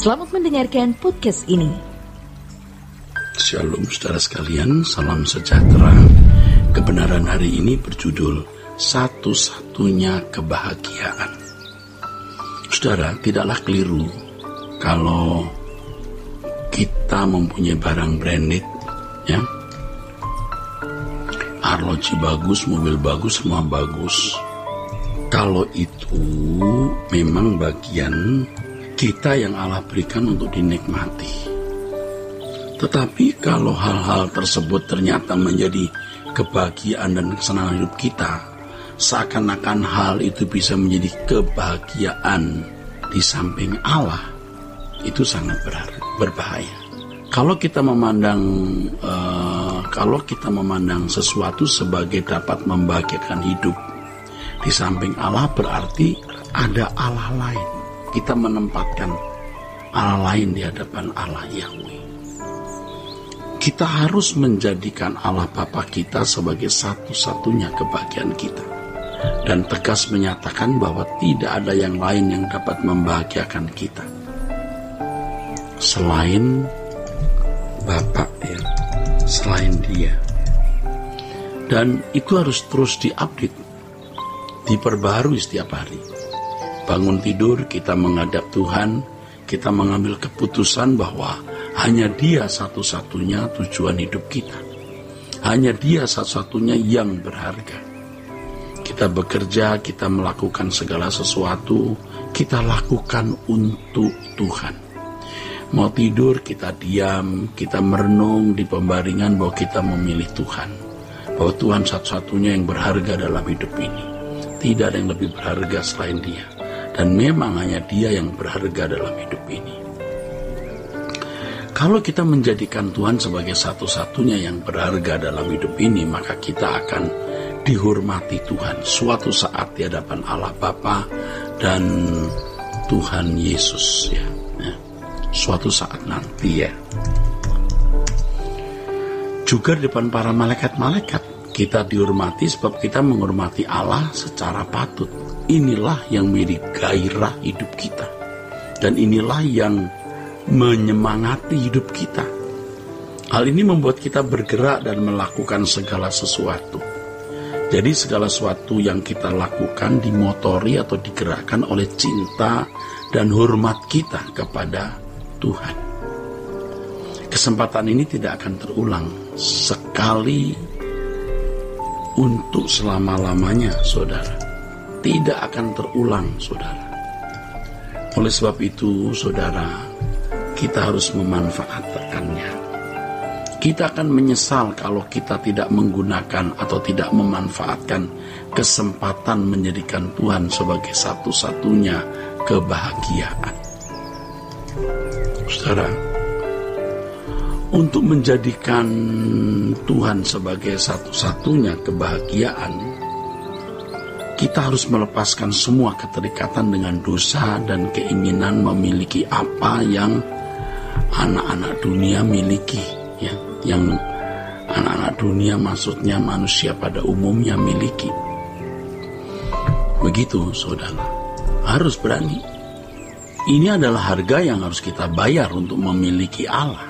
Selamat mendengarkan podcast ini. Shalom saudara sekalian, salam sejahtera. Kebenaran hari ini berjudul Satu-satunya Kebahagiaan. Saudara, tidaklah keliru kalau kita mempunyai barang branded, ya. Arloji bagus, mobil bagus, semua bagus. Kalau itu memang bagian kita yang Allah berikan untuk dinikmati. Tetapi kalau hal-hal tersebut ternyata menjadi kebahagiaan dan kesenangan hidup kita, seakan-akan hal itu bisa menjadi kebahagiaan di samping Allah, itu sangat berbahaya. Kalau kita memandang sesuatu sebagai dapat membahagiakan hidup di samping Allah, berarti ada Allah lain. Kita menempatkan Allah lain di hadapan Allah Yahweh. Kita harus menjadikan Allah Bapa kita sebagai satu-satunya kebahagiaan kita, dan tegas menyatakan bahwa tidak ada yang lain yang dapat membahagiakan kita selain Bapa, ya, selain Dia. Dan itu harus terus diupdate, diperbaharui setiap hari. Bangun tidur, kita menghadap Tuhan, kita mengambil keputusan bahwa hanya Dia satu-satunya tujuan hidup kita. Hanya Dia satu-satunya yang berharga. Kita bekerja, kita melakukan segala sesuatu, kita lakukan untuk Tuhan. Mau tidur, kita diam, kita merenung di pembaringan bahwa kita memilih Tuhan. Bahwa Tuhan satu-satunya yang berharga dalam hidup ini. Tidak ada yang lebih berharga selain Dia. Dan memang hanya Dia yang berharga dalam hidup ini. Kalau kita menjadikan Tuhan sebagai satu-satunya yang berharga dalam hidup ini, maka kita akan dihormati Tuhan suatu saat di hadapan Allah Bapa dan Tuhan Yesus, ya. Suatu saat nanti, ya. Juga di depan para malaikat-malaikat kita dihormati sebab kita menghormati Allah secara patut. Inilah yang menjadi gairah hidup kita, dan inilah yang menyemangati hidup kita. Hal ini membuat kita bergerak dan melakukan segala sesuatu. Jadi segala sesuatu yang kita lakukan dimotori atau digerakkan oleh cinta dan hormat kita kepada Tuhan. Kesempatan ini tidak akan terulang, sekali untuk selama-lamanya, saudara. Tidak akan terulang, saudara. Oleh sebab itu, saudara, kita harus memanfaatkannya. Kita akan menyesal kalau kita tidak menggunakan atau tidak memanfaatkan kesempatan menjadikan Tuhan sebagai satu-satunya kebahagiaan. Saudara, untuk menjadikan Tuhan sebagai satu-satunya kebahagiaan, kita harus melepaskan semua keterikatan dengan dosa dan keinginan memiliki apa yang anak-anak dunia miliki, ya. Yang anak-anak dunia maksudnya manusia pada umumnya miliki. Begitu, saudara. Harus berani. Ini adalah harga yang harus kita bayar untuk memiliki Allah,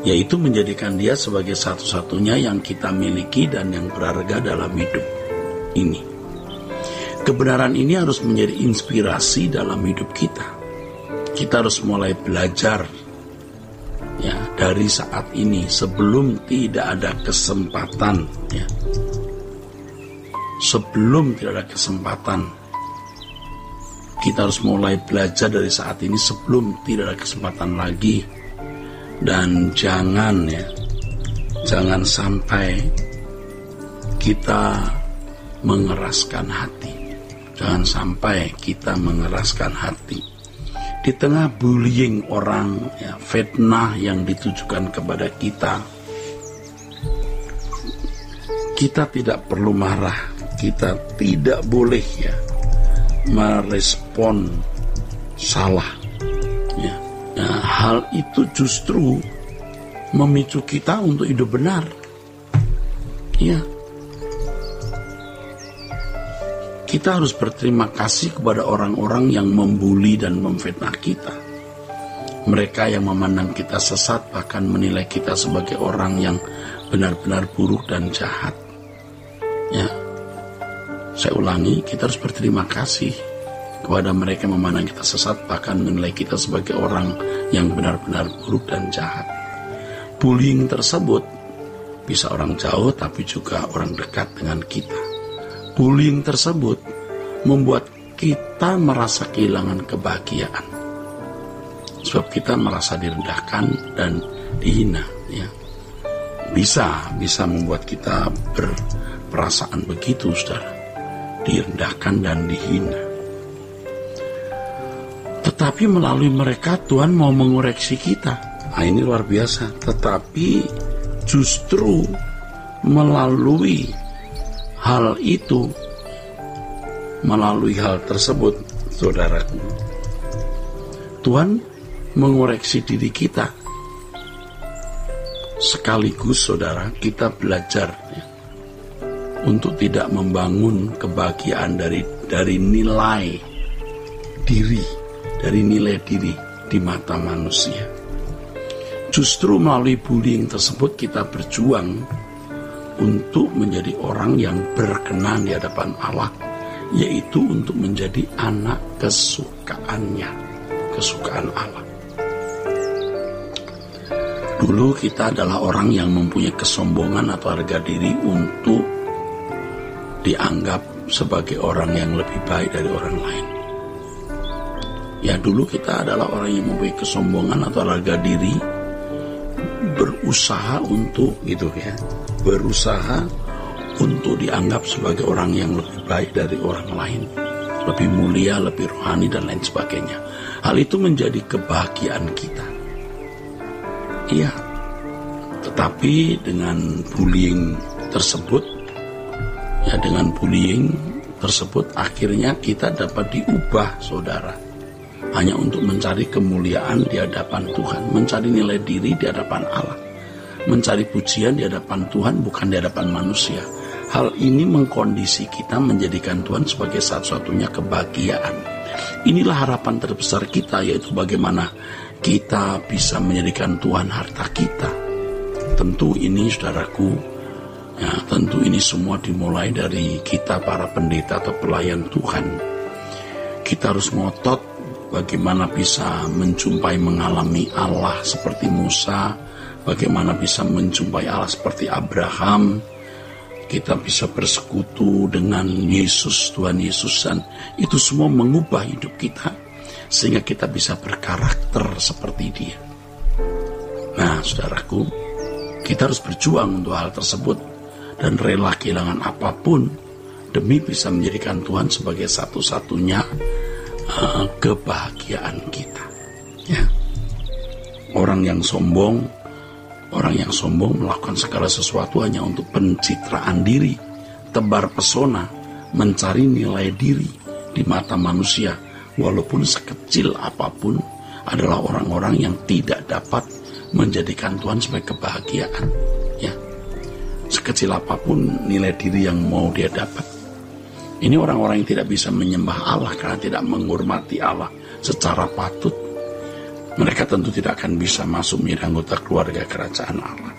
yaitu menjadikan Dia sebagai satu-satunya yang kita miliki dan yang berharga dalam hidup ini. Kebenaran ini harus menjadi inspirasi dalam hidup kita. Kita harus mulai belajar, ya, dari saat ini sebelum tidak ada kesempatan, ya. Sebelum tidak ada kesempatan, kita harus mulai belajar dari saat ini sebelum tidak ada kesempatan lagi. Dan jangan sampai kita mengeraskan hati. Jangan sampai kita mengeraskan hati di tengah bullying orang, ya, fitnah yang ditujukan kepada kita. Kita tidak perlu marah, kita tidak boleh, ya, merespon salah, ya. Nah, hal itu justru memicu kita untuk hidup benar, ya. Kita harus berterima kasih kepada orang-orang yang membuli dan memfitnah kita. Mereka yang memandang kita sesat bahkan menilai kita sebagai orang yang benar-benar buruk dan jahat. Ya, saya ulangi, kita harus berterima kasih kepada mereka yang memandang kita sesat bahkan menilai kita sebagai orang yang benar-benar buruk dan jahat. Bullying tersebut bisa orang jauh tapi juga orang dekat dengan kita. Bullying tersebut membuat kita merasa kehilangan kebahagiaan. Sebab kita merasa direndahkan dan dihina, ya. Bisa membuat kita berperasaan begitu, saudara. Direndahkan dan dihina. Tetapi melalui mereka Tuhan mau mengoreksi kita. Nah, ini luar biasa. Tetapi justru melalui hal itu, melalui hal tersebut, saudaraku, Tuhan mengoreksi diri kita. Sekaligus, saudara, kita belajar untuk tidak membangun kebahagiaan dari nilai diri, dari nilai diri di mata manusia. Justru melalui bullying tersebut kita berjuang untuk menjadi orang yang berkenan di hadapan Allah, yaitu untuk menjadi anak kesukaannya, kesukaan Allah. Dulu kita adalah orang yang mempunyai kesombongan atau harga diri untuk dianggap sebagai orang yang lebih baik dari orang lain. Ya, dulu kita adalah orang yang mempunyai kesombongan atau harga diri, berusaha untuk berusaha untuk dianggap sebagai orang yang lebih baik dari orang lain, lebih mulia, lebih rohani dan lain sebagainya. Hal itu menjadi kebahagiaan kita. Iya, tetapi dengan bullying tersebut, akhirnya kita dapat diubah, saudara. Hanya untuk mencari kemuliaan di hadapan Tuhan, mencari nilai diri di hadapan Allah, mencari pujian di hadapan Tuhan, bukan di hadapan manusia. Hal ini mengkondisi kita menjadikan Tuhan sebagai satu-satunya kebahagiaan. Inilah harapan terbesar kita, yaitu bagaimana kita bisa menjadikan Tuhan harta kita. Tentu ini, saudaraku, tentu ini semua dimulai dari kita para pendeta atau pelayan Tuhan. Kita harus ngotot bagaimana bisa mengalami Allah seperti Musa, bagaimana bisa menjumpai Allah seperti Abraham. Kita bisa bersekutu dengan Yesus, Tuhan Yesus, dan itu semua mengubah hidup kita sehingga kita bisa berkarakter seperti Dia. Nah, saudaraku, kita harus berjuang untuk hal tersebut dan rela kehilangan apapun demi bisa menjadikan Tuhan sebagai satu-satunya kebahagiaan kita. Ya. Orang yang sombong melakukan segala sesuatu hanya untuk pencitraan diri, tebar pesona, mencari nilai diri di mata manusia, walaupun sekecil apapun, adalah orang-orang yang tidak dapat menjadikan Tuhan sebagai kebahagiaan. Ya, sekecil apapun nilai diri yang mau dia dapat. Ini orang-orang yang tidak bisa menyembah Allah karena tidak menghormati Allah secara patut. Mereka tentu tidak akan bisa masuk menjadi anggota keluarga kerajaan Allah.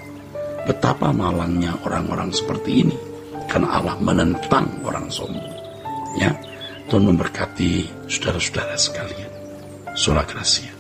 Betapa malangnya orang-orang seperti ini, karena Allah menentang orang sombong. Ya, Tuhan memberkati saudara-saudara sekalian. Sola Gracia.